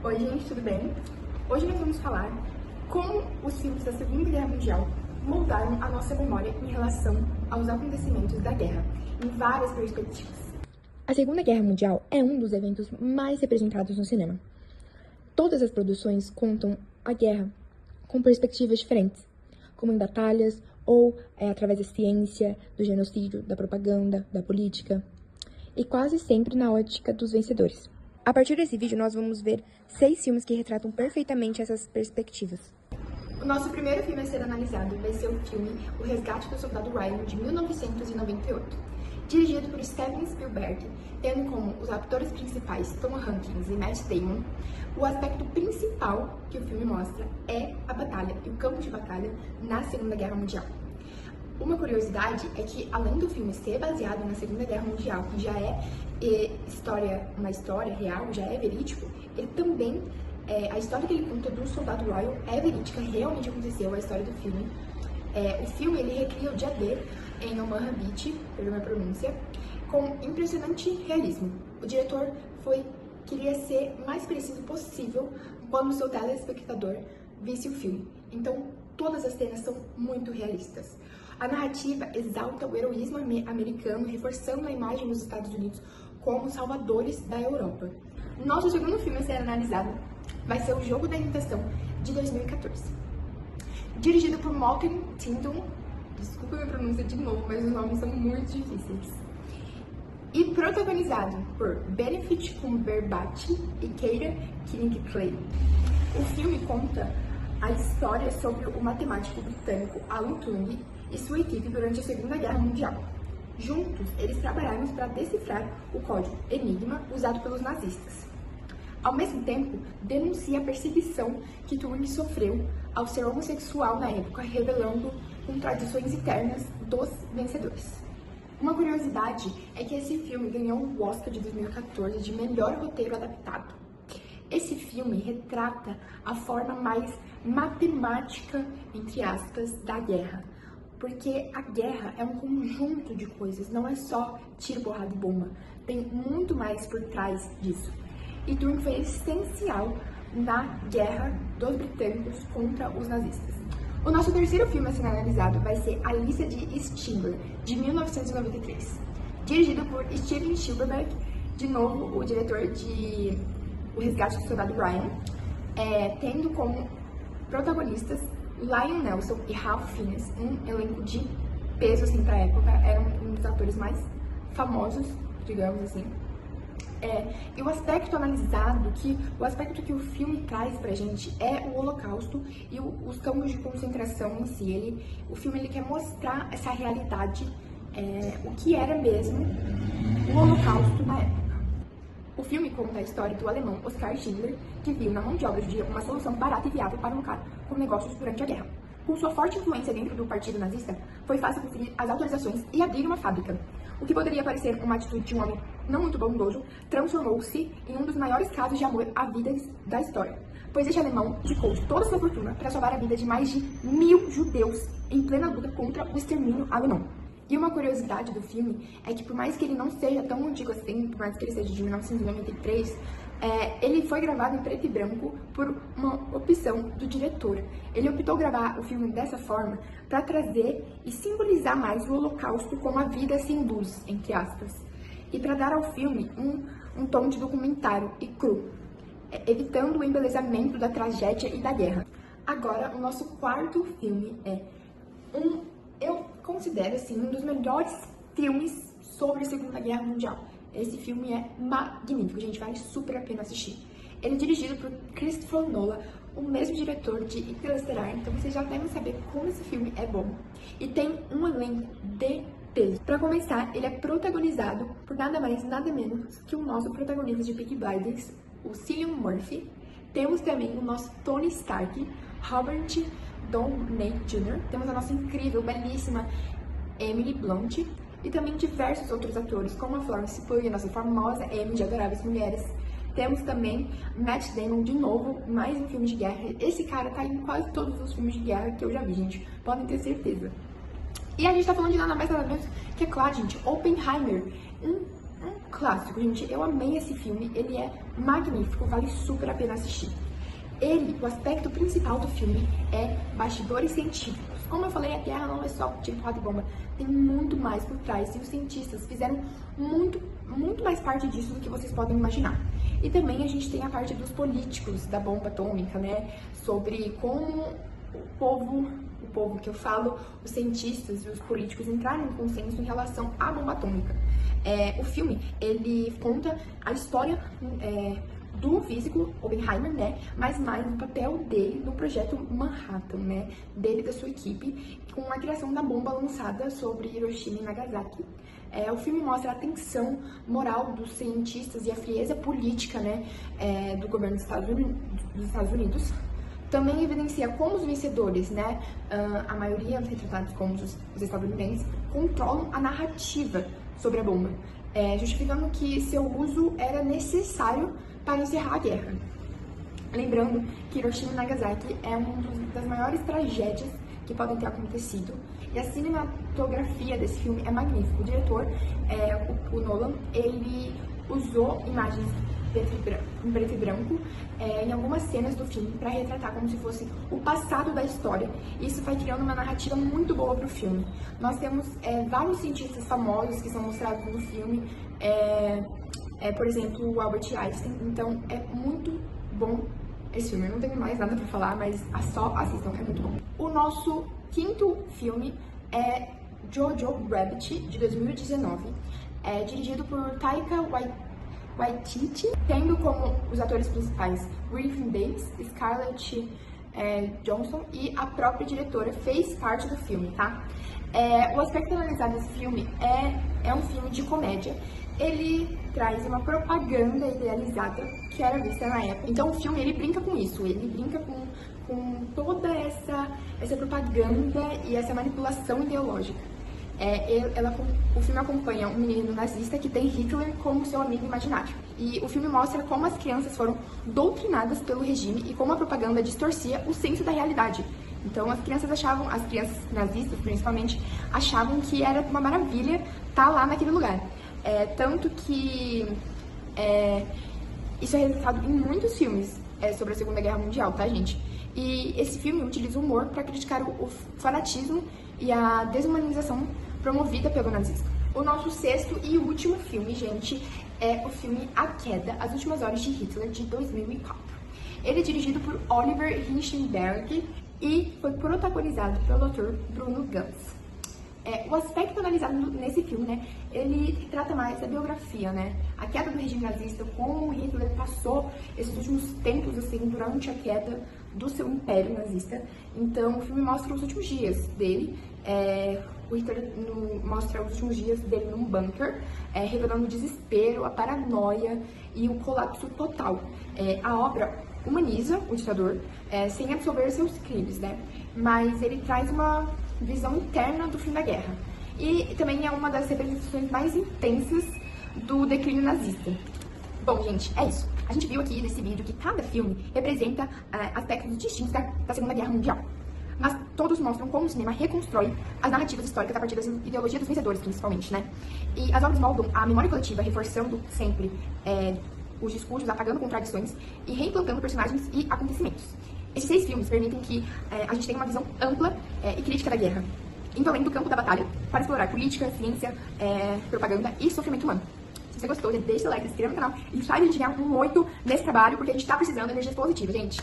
Oi gente, tudo bem? Hoje nós vamos falar como os filmes da Segunda Guerra Mundial moldaram a nossa memória em relação aos acontecimentos da guerra, em várias perspectivas. A Segunda Guerra Mundial é um dos eventos mais representados no cinema. Todas as produções contam a guerra com perspectivas diferentes, como em batalhas ou através da ciência, do genocídio, da propaganda, da política, e quase sempre na ótica dos vencedores. A partir desse vídeo, nós vamos ver 6 filmes que retratam perfeitamente essas perspectivas. O nosso primeiro filme a ser analisado vai ser o filme O Resgate do Soldado Ryan, de 1998. Dirigido por Steven Spielberg, tendo como os atores principais Tom Hanks e Matt Damon, o aspecto principal que o filme mostra é a batalha e o campo de batalha na Segunda Guerra Mundial. Uma curiosidade é que, além do filme ser baseado na Segunda Guerra Mundial, que já é uma história real, já é verídico, ele também, a história que ele conta do Soldado Ryan é verídica, realmente aconteceu a história do filme. O filme, ele recria o dia D em Omaha Beach, perdão a pronúncia, com impressionante realismo. O diretor queria ser o mais preciso possível quando o seu telespectador visse o filme. Então, todas as cenas são muito realistas. A narrativa exalta o heroísmo americano, reforçando a imagem dos Estados Unidos como salvadores da Europa. Nosso segundo filme a ser analisado vai ser O Jogo da Imitação, de 2014. Dirigido por Malcolm Tindall, desculpa a minha pronúncia de novo, mas os nomes são muito difíceis. E protagonizado por Benedict Cumberbatch e Keira Knightley. O filme conta a história sobre o matemático britânico Alan Turing e sua equipe durante a Segunda Guerra Mundial. Juntos, eles trabalharam para decifrar o código Enigma usado pelos nazistas. Ao mesmo tempo, denuncia a perseguição que Turing sofreu ao ser homossexual na época, revelando contradições internas dos vencedores. Uma curiosidade é que esse filme ganhou o Oscar de 2014 de melhor roteiro adaptado. Esse filme retrata a forma mais matemática, entre aspas, da guerra. Porque a guerra é um conjunto de coisas, não é só tiro, porrada e bomba. Tem muito mais por trás disso. E Turing foi essencial na guerra dos britânicos contra os nazistas. O nosso terceiro filme a ser analisado vai ser A Lista de Schindler, de 1993. Dirigido por Steven Spielberg, de novo o diretor de O Resgate do Soldado Ryan, tendo como protagonistas Liam Neeson e Ralph Fiennes, um elenco de peso assim pra época, eram um dos atores mais famosos, digamos assim. E o aspecto que o filme traz pra gente é o Holocausto e os campos de concentração em si. O filme quer mostrar essa realidade, o que era mesmo o Holocausto na época. O filme conta a história do alemão Oskar Schindler, que viu na mão de obra judia uma solução barata e viável para lucrar com negócios durante a guerra. Com sua forte influência dentro do partido nazista, foi fácil conferir as autorizações e abrir uma fábrica. O que poderia parecer uma atitude de um homem não muito bondoso, transformou-se em um dos maiores casos de amor à vida da história, pois este alemão dedicou toda sua fortuna para salvar a vida de mais de 1000 judeus em plena luta contra o extermínio alemão. E uma curiosidade do filme é que, por mais que ele não seja tão antigo assim, por mais que ele seja de 1993, ele foi gravado em preto e branco por uma opção do diretor. Ele optou gravar o filme dessa forma para trazer e simbolizar mais o Holocausto como a vida sem luz, entre aspas, e para dar ao filme um tom de documentário e cru, evitando o embelezamento da tragédia e da guerra. Agora, o nosso quarto filme eu considero assim, um dos melhores filmes sobre a Segunda Guerra Mundial. Esse filme é magnífico, gente, vale super a pena assistir. Ele é dirigido por Christopher Nolan, o mesmo diretor de Interestelar, então vocês já devem saber como esse filme é bom. E tem um elenco de peso. Para começar, ele é protagonizado por nada mais, nada menos que o nosso protagonista de Peaky Blinders, o Cillian Murphy. Temos também o nosso Tony Stark, Robert Downey Jr. Temos a nossa incrível, belíssima Emily Blunt. E também diversos outros atores, como a Florence Pugh, a nossa famosa Amy de Adoráveis Mulheres. Temos também Matt Damon, de novo, mais um filme de guerra. Esse cara tá em quase todos os filmes de guerra que eu já vi, gente. Podem ter certeza. E a gente tá falando de nada mais nada menos que, é claro, gente, Oppenheimer. Um clássico, gente. Eu amei esse filme, ele é magnífico, vale super a pena assistir. O aspecto principal do filme é bastidores científicos. Como eu falei, a Guerra não é só tiro, porrada e bomba, tem muito mais por trás, e os cientistas fizeram muito mais parte disso do que vocês podem imaginar. E também a gente tem a parte dos políticos da bomba atômica, né, sobre como o povo que eu falo, os cientistas e os políticos entraram em consenso em relação à bomba atômica. O filme, ele conta a história do físico Oppenheimer, né, mas mais o papel dele no projeto Manhattan, né, dele e da sua equipe, com a criação da bomba lançada sobre Hiroshima e Nagasaki. O filme mostra a tensão moral dos cientistas e a frieza política, né, do governo dos Estados Unidos. Também evidencia como os vencedores, né, a maioria retratados como os estadunidenses, controlam a narrativa sobre a bomba, justificando que seu uso era necessário para encerrar a guerra. Lembrando que Hiroshima e Nagasaki é uma das maiores tragédias que podem ter acontecido. E a cinematografia desse filme é magnífica. O diretor, o Nolan, ele usou imagens em preto e branco em algumas cenas do filme para retratar como se fosse o passado da história. Isso vai criando uma narrativa muito boa para o filme. Nós temos vários cientistas famosos que são mostrados no filme, por exemplo, o Albert Einstein. Então é muito bom esse filme. Eu não tenho mais nada para falar, mas só assistam, que é muito bom. O nosso quinto filme é Jojo Rabbit, de 2019, dirigido por Taika Waititi, tendo como os atores principais Griffin Davis, Scarlett Johansson, e a própria diretora fez parte do filme, tá? O aspecto analisado desse filme é um filme de comédia. Ele traz uma propaganda idealizada que era vista na época. Então o filme, ele brinca com isso, ele brinca com toda essa propaganda e essa manipulação ideológica. O filme acompanha um menino nazista que tem Hitler como seu amigo imaginário. E o filme mostra como as crianças foram doutrinadas pelo regime e como a propaganda distorcia o senso da realidade. Então as crianças nazistas principalmente, achavam que era uma maravilha estar lá naquele lugar. Tanto que isso é retratado em muitos filmes sobre a Segunda Guerra Mundial, tá, gente? E esse filme utiliza o humor para criticar o fanatismo e a desumanização promovida pelo nazismo. O nosso sexto e último filme, gente, é o filme A Queda, As Últimas Horas de Hitler, de 2004. Ele é dirigido por Oliver Hirschenberg e foi protagonizado pelo ator Bruno Ganz. O aspecto analisado nesse filme, né, ele trata mais da biografia, né, a queda do regime nazista, como Hitler passou esses últimos tempos, assim, durante a queda do seu império nazista. Então, o filme mostra os últimos dias dele, o Hitler mostra os últimos dias dele num bunker, revelando o desespero, a paranoia e o colapso total. A obra humaniza o ditador, sem absolver seus crimes, né, mas ele traz uma visão interna do fim da guerra. E também é uma das representações mais intensas do declínio nazista. Bom, gente, é isso. A gente viu aqui nesse vídeo que cada filme representa aspectos distintos da Segunda Guerra Mundial. Mas todos mostram como o cinema reconstrói as narrativas históricas a partir das ideologias dos vencedores, principalmente, né? E as obras moldam a memória coletiva, reforçando sempre os discursos, apagando contradições e reimplantando personagens e acontecimentos. Esses 6 filmes permitem que a gente tenha uma visão ampla e crítica da guerra, indo além do campo da batalha, para explorar política, ciência, propaganda e sofrimento humano. Se você gostou, deixa o like, se inscreva no canal e faz a gente ganhar um 8 nesse trabalho, porque a gente tá precisando de energia positiva, gente.